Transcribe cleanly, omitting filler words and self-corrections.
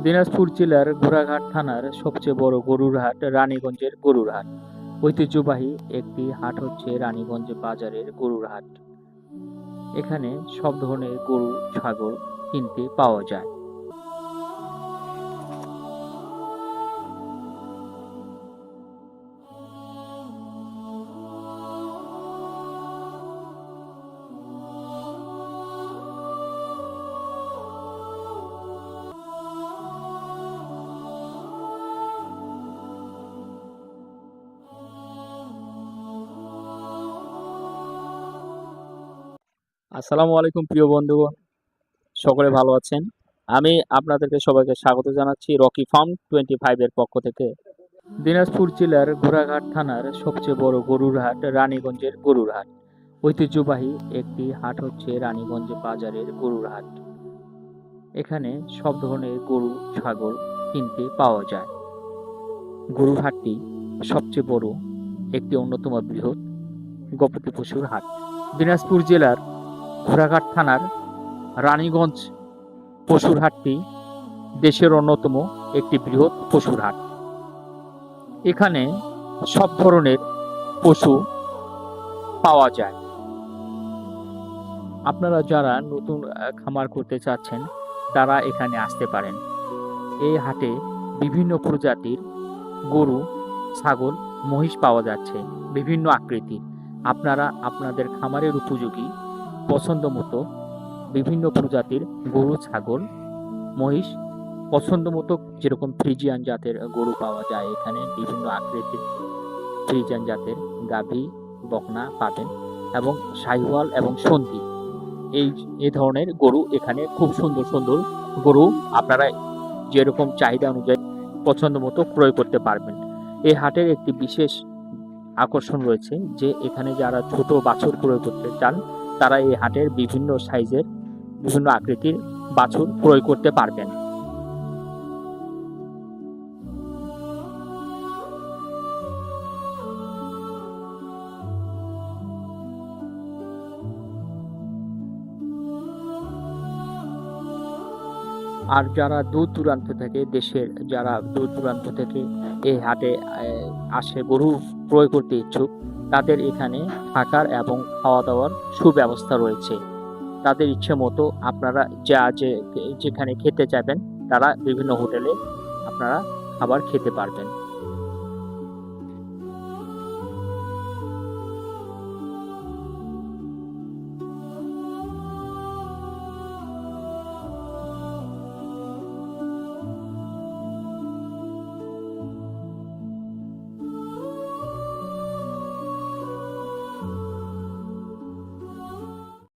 দিনাজপুর জেলার ঘোড়াঘাট থানার সবচেয়ে বড় গরুর হাট রানীগঞ্জের গরুর হাট। ঐতিহ্যবাহী একটি হাট হচ্ছে রানীগঞ্জ বাজারের গরুর হাট। এখানে সব ধরনের গরু ছাগল কিনতে পাওয়া যায়। আসসালামু আলাইকুম প্রিয় বন্ধুগণ, সকলে ভালো আছেন? আমি আপনাদেরকে সবাইকে স্বাগত জানাচ্ছি রকি ফার্ম 25 এর পক্ষ থেকে। দিনাজপুর জেলার ঘোড়াঘাট থানার সবচেয়ে বড় গরুর হাট রানীগঞ্জের গরুর হাট। ঐতিহ্যবাহী একটি হাট হচ্ছে রানীগঞ্জ বাজারের গরুর হাট। এখানে সব ধরনের গরু ছাগল কিনতে পাওয়া যায়। গরুর হাটটি সবচেয়ে বড় একটি অন্যতম বৃহৎ গবাদি পশুর হাট। দিনাজপুর জেলার ঘোড়াঘাট থানার রানীগঞ্জ পশুর হাটটি দেশের অন্যতম একটি বৃহৎ পশুর হাট। এখানে সব ধরনের পশু পাওয়া যায়। আপনারা যারা নতুন খামার করতে চাচ্ছেন তারা এখানে আসতে পারেন। এই হাটে বিভিন্ন প্রজাতির গরু ছাগল মহিষ পাওয়া যাচ্ছে, বিভিন্ন আকৃতির। আপনারা আপনাদের খামারের উপযোগী পছন্দ মতো বিভিন্ন প্রজাতির গরু ছাগল মহিষ পছন্দ মতো, যেরকম ফ্রিজিয়ান জাতের গরু পাওয়া যায় এখানে, বিভিন্ন আকৃতির ফ্রিজিয়ান জাতের গাভী বকনা পাবেন, এবং শাহিওয়াল এবং সন্ধি এই ধরনের গরু এখানে খুব সুন্দর সুন্দর গরু আপনারা যেরকম চাহিদা অনুযায়ী পছন্দ মতো ক্রয় করতে পারবেন। এই হাটের একটি বিশেষ আকর্ষণ রয়েছে যে এখানে যারা ছোট বাছুর ক্রয় করতে চান তারা এই হাটের বিভিন্ন সাইজের বিভিন্ন আকৃতির বাছুর ক্রয় করতে পারবেন। আর যারা দূর দূরান্ত থেকে দেশের যারা দূর দূরান্ত থেকে এই হাটে আসে গরু ক্রয় করতে ইচ্ছুক, তাদের এখানে থাকার এবং খাওয়া দাওয়ার সুব্যবস্থা রয়েছে। তাদের ইচ্ছে মতো আপনারা যেখানে খেতে চাইবেন তারা বিভিন্ন হোটেলে আপনারা খাবার খেতে পারবেন।